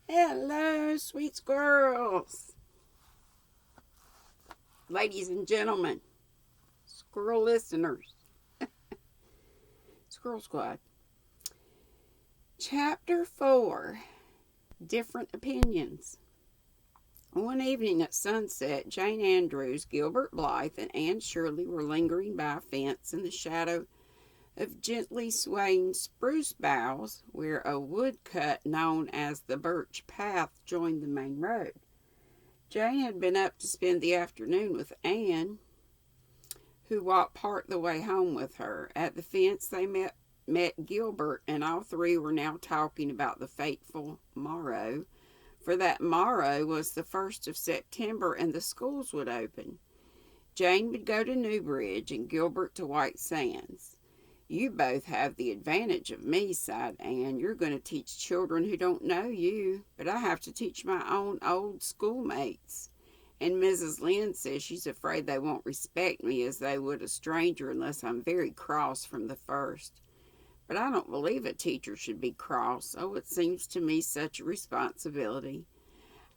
Hello, sweet squirrels. Ladies and gentlemen, squirrel listeners, Squirrel Squad. Chapter 4 Different Opinions. One evening at sunset, Jane Andrews, Gilbert Blythe, and Anne Shirley were lingering by a fence in the shadow of gently swaying spruce boughs where a woodcut known as the Birch Path joined the main road. Jane had been up to spend the afternoon with Anne, who walked part of the way home with her. At the fence they met Gilbert, and all three were now talking about the fateful morrow, for that morrow was the 1st of September and the schools would open. Jane would go to Newbridge and Gilbert to White Sands. You both have the advantage of me, sighed Anne. You're going to teach children who don't know you, but I have to teach my own old schoolmates. And Mrs. Lynde says she's afraid they won't respect me as they would a stranger unless I'm very cross from the first. But I don't believe a teacher should be cross. Oh, it seems to me such a responsibility.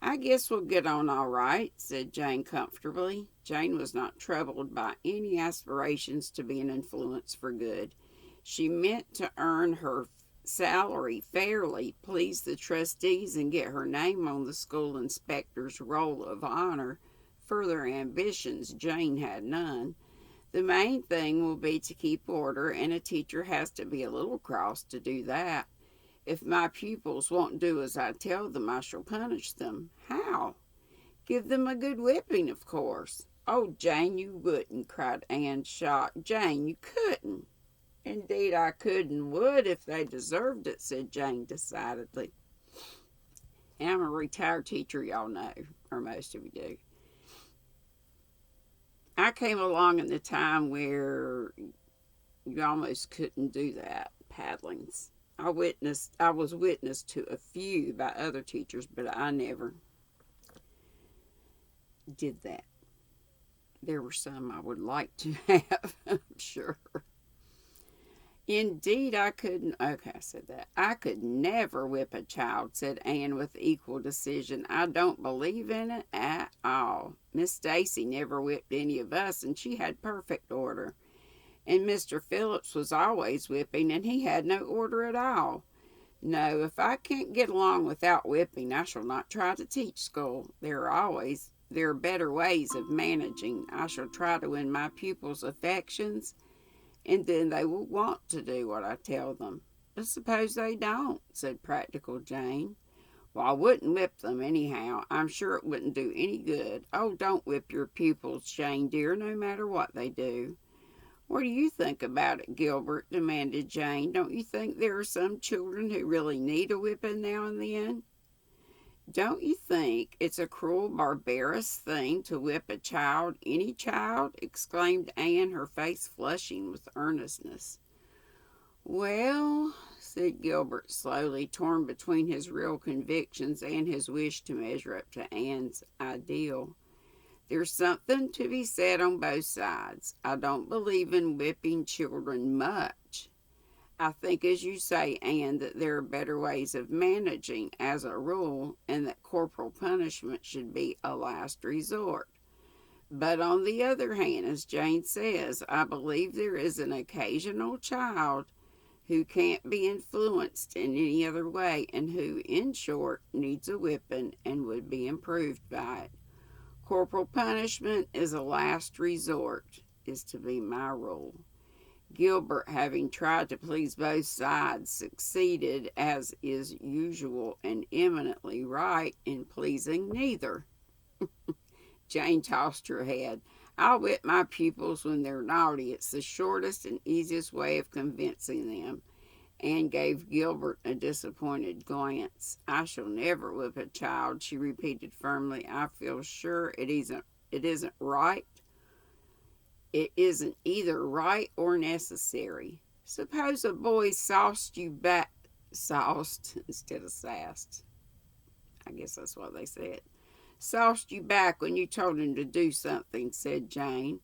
I guess we'll get on all right, said Jane comfortably. Jane was not troubled by any aspirations to be an influence for good. She meant to earn her salary fairly, please the trustees, and get her name on the school inspector's roll of honor. Further ambitions Jane had none. The main thing will be to keep order, and a teacher has to be a little cross to do that. If my pupils won't do as I tell them, I shall punish them. How? Give them a good whipping, of course. Oh, Jane, you wouldn't, cried Anne, shocked. Jane, you couldn't. Indeed, I could and would if they deserved it, said Jane decidedly. And I'm a retired teacher, y'all know, or most of you do. I came along in the time where you almost couldn't do that, paddlings. I was witness to a few by other teachers, but I never did that. There were some I would like to have, I'm sure. Indeed, I couldn't. Okay, I said that. I could never whip a child, said Anne with equal decision. I don't believe in it at all. Miss Stacy never whipped any of us, and she had perfect order. And Mr. Phillips was always whipping, and he had no order at all. No, if I can't get along without whipping, I shall not try to teach school. There are better ways of managing. I shall try to win my pupils' affections, and then they will want to do what I tell them. But suppose they don't, said practical Jane. Well, I wouldn't whip them anyhow. I'm sure it wouldn't do any good. Oh, don't whip your pupils, Jane dear, no matter what they do. What do you think about it, Gilbert? Demanded Jane. Don't you think there are some children who really need a whipping now and then? Don't you think it's a cruel, barbarous thing to whip a child, any child? Exclaimed Anne, her face flushing with earnestness. Well, said Gilbert slowly, torn between his real convictions and his wish to measure up to Anne's ideal. There's something to be said on both sides. I don't believe in whipping children much. I think, as you say, Anne, that there are better ways of managing, as a rule, and that corporal punishment should be a last resort. But on the other hand, as Jane says, I believe there is an occasional child who can't be influenced in any other way, and who, in short, needs a whipping and would be improved by it. Corporal punishment is a last resort, is to be my rule. Gilbert, having tried to please both sides, succeeded, as is usual and eminently right, in pleasing neither. Jane tossed her head. I'll whip my pupils when they're naughty. It's the shortest and easiest way of convincing them. Anne gave Gilbert a disappointed glance. I shall never whip a child, she repeated firmly. I feel sure it isn't right. It isn't either right or necessary. Suppose a boy sauced you back, sauced instead of sassed. I guess that's what they said. Sauced you back when you told him to do something, said Jane.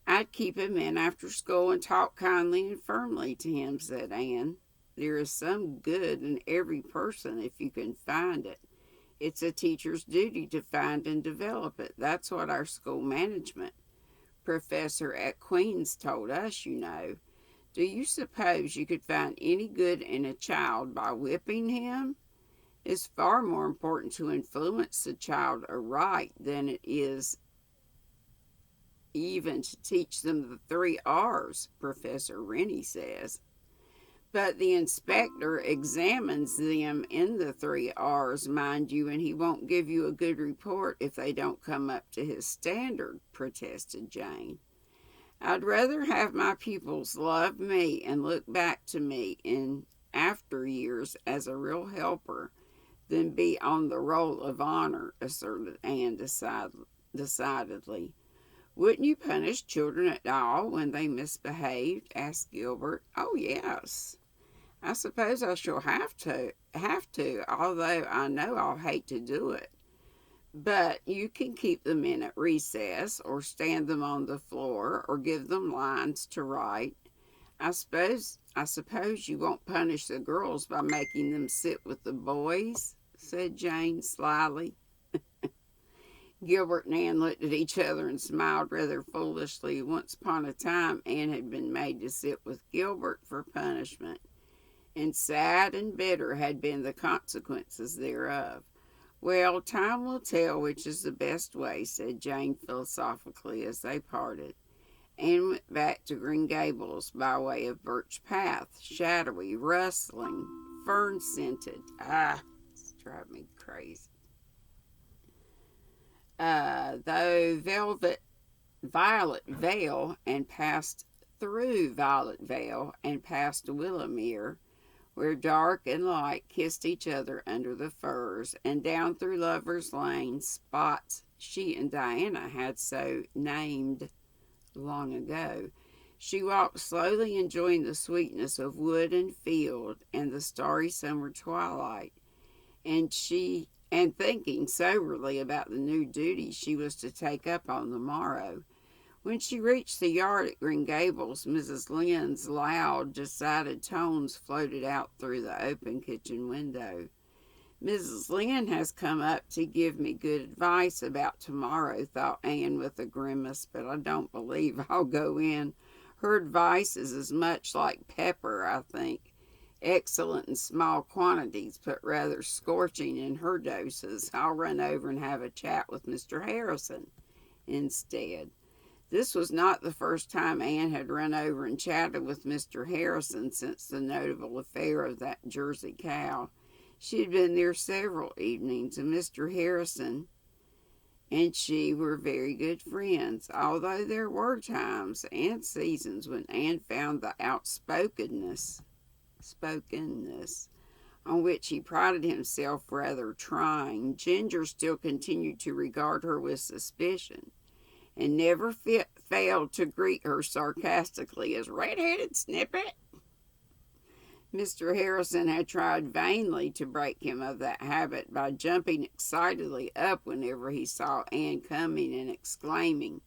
I'd keep him in after school and talk kindly and firmly to him, said Anne. There is some good in every person if you can find it. It's a teacher's duty to find and develop it. That's what our school management professor at Queen's told us, you know. Do you suppose you could find any good in a child by whipping him? It's far more important to influence the child aright than it is even to teach them the 3 R's, Professor Rennie says. But the inspector examines them in the 3 R's, mind you, and he won't give you a good report if they don't come up to his standard, protested Jane. I'd rather have my pupils love me and look back to me in after years as a real helper than be on the roll of honor, asserted Anne decidedly. Wouldn't you punish children at all when they misbehaved? Asked Gilbert. Oh, yes. I suppose I shall have to, although I know I'll hate to do it. But you can keep them in at recess, or stand them on the floor, or give them lines to write. I suppose you won't punish the girls by making them sit with the boys, said Jane slyly. Gilbert and Anne looked at each other and smiled rather foolishly. Once upon a time, Anne had been made to sit with Gilbert for punishment, and sad and bitter had been the consequences thereof. Well, time will tell which is the best way, said Jane philosophically as they parted. Anne went back to Green Gables by way of Birch Path, shadowy, rustling, fern-scented. It's driving me crazy. Though Violet Vale, and passed through Violet Vale and past Willowmere, where dark and light kissed each other under the firs, and down through Lover's Lane, spots she and Diana had so named long ago. She walked slowly, enjoying the sweetness of wood and field and the starry summer twilight, and thinking soberly about the new duties she was to take up on the morrow. When she reached the yard at Green Gables, Mrs. Lynn's loud, decided tones floated out through the open kitchen window. Mrs. Lynn has come up to give me good advice about tomorrow, thought Anne with a grimace, but I don't believe I'll go in. Her advice is as much like pepper, I think. Excellent in small quantities, but rather scorching in her doses. I'll run over and have a chat with Mr. Harrison instead. This was not the first time Anne had run over and chatted with Mr. Harrison since the notable affair of that Jersey cow. She had been there several evenings, and Mr. Harrison and she were very good friends, although there were times and seasons when Anne found the spokenness on which he prided himself rather trying. Ginger still continued to regard her with suspicion, and never failed to greet her sarcastically as red-headed snippet. Mr. Harrison had tried vainly to break him of that habit by jumping excitedly up whenever he saw Anne coming and exclaiming,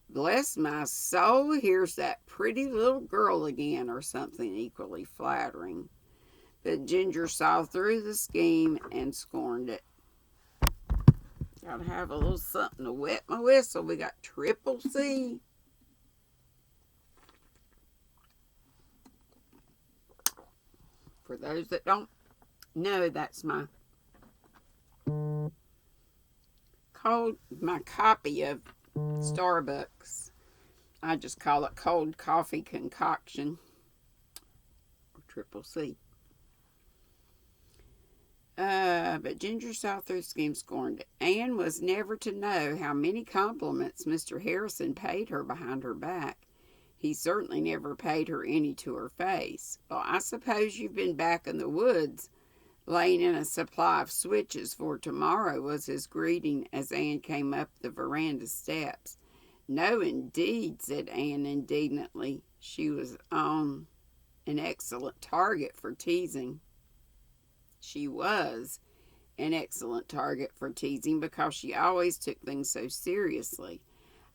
"Bless my soul, here's that pretty little girl again," or something equally flattering. But Ginger saw through the scheme and scorned it. Gotta have a little something to wet my whistle. We got Triple C. For those that don't know, that's my copy of Starbucks. I just call it cold coffee concoction, or Triple C. But Ginger saw through the scheme, scorned it. Anne was never to know how many compliments Mr. Harrison paid her behind her back. He certainly never paid her any to her face. "Well, I suppose you've been back in the woods, laying in a supply of switches for tomorrow," was his greeting as Anne came up the veranda steps. "No, indeed," said Anne indignantly. She was on an excellent target for teasing. She was an excellent target for teasing because she always took things so seriously.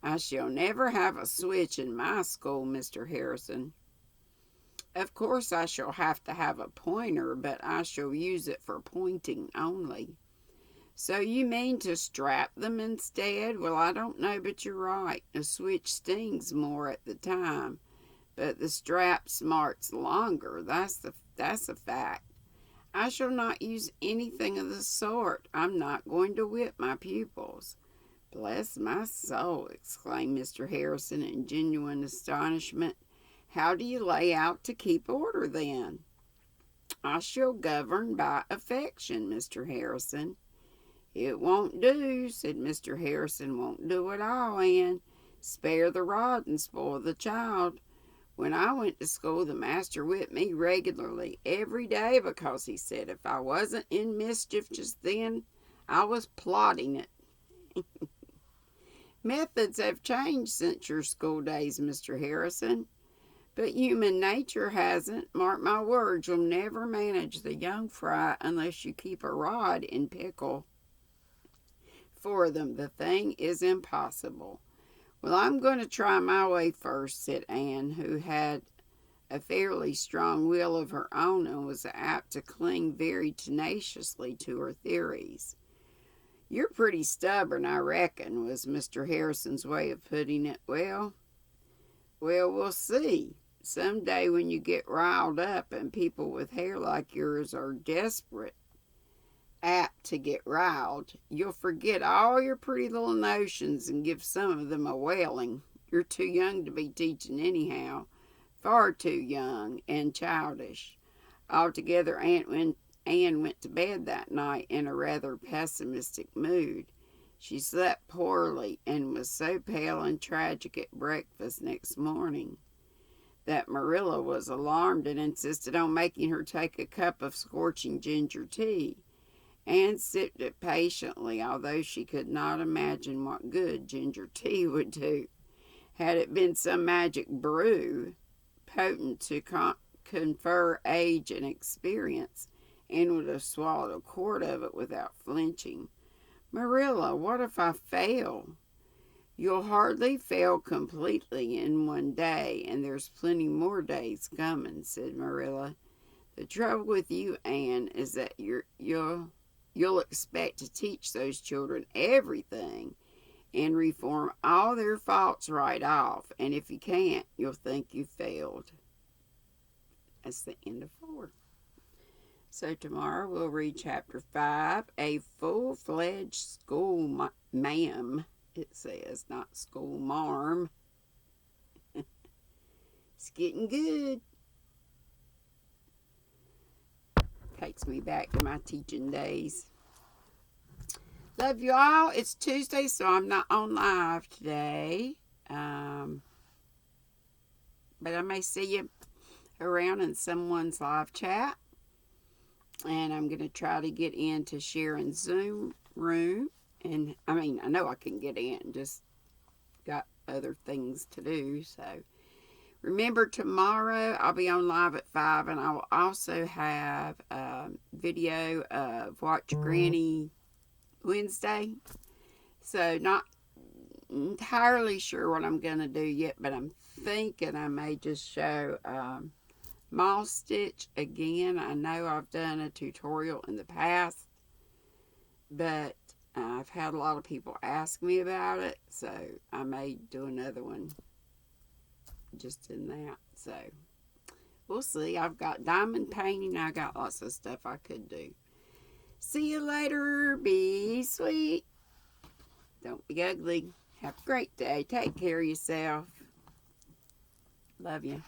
"I shall never have a switch in my school, Mr. Harrison." "Of course I shall have to have a pointer, but I shall use it for pointing only." So you mean to strap them instead? Well, I don't know, but you're right. A switch stings more at the time, but the strap smarts longer. That's a fact. I shall not use anything of the sort. I'm not going to whip my pupils. Bless my soul, exclaimed Mr. Harrison in genuine astonishment. How do you lay out to keep order then? I shall govern by affection, Mr. Harrison. It won't do, said Mr. Harrison. Won't do at all, Anne. Spare the rod and spoil the child. When I went to school, the master whipped me regularly every day because he said if I wasn't in mischief just then, I was plotting it. Methods have changed since your school days, Mr. Harrison. But human nature hasn't. Mark my words, you'll never manage the young fry unless you keep a rod in pickle for them. The thing is impossible. Well, I'm going to try my way first, said Anne, who had a fairly strong will of her own and was apt to cling very tenaciously to her theories. You're pretty stubborn, I reckon, was Mr. Harrison's way of putting it. Well, we'll see. Some day when you get riled up, and people with hair like yours are apt to get riled, you'll forget all your pretty little notions and give some of them a whaling. You're too young to be teaching anyhow. Far too young and childish. Altogether, Anne went to bed that night in a rather pessimistic mood. She slept poorly and was so pale and tragic at breakfast next morning that Marilla was alarmed and insisted on making her take a cup of scorching ginger tea. Anne sipped it patiently, although she could not imagine what good ginger tea would do. Had it been some magic brew, potent to confer age and experience, Anne would have swallowed a quart of it without flinching. Marilla, what if I fail? You'll hardly fail completely in one day, and there's plenty more days coming, said Marilla. The trouble with you, Anne, is that you'll expect to teach those children everything and reform all their faults right off, and if you can't, you'll think you failed. That's the end of 4. So tomorrow we'll read chapter 5, A Full-Fledged School Ma'am. It says, not school marm. It's getting good. Takes me back to my teaching days. Love you all. It's Tuesday, so I'm not on live today. But I may see you around in someone's live chat. And I'm going to try to get into Sharon's Zoom room. And, I know I can get in. Just got other things to do. So, remember tomorrow I'll be on live at 5. And I will also have a video of Watch Granny Wednesday. So, not entirely sure what I'm going to do yet. But I'm thinking I may just show moss stitch again. I know I've done a tutorial in the past, but I've had a lot of people ask me about it, so I may do another one just in that. So we'll see. I've got diamond painting. I got lots of stuff I could do. See you later. Be sweet. Don't be ugly. Have a great day. Take care of yourself. Love you.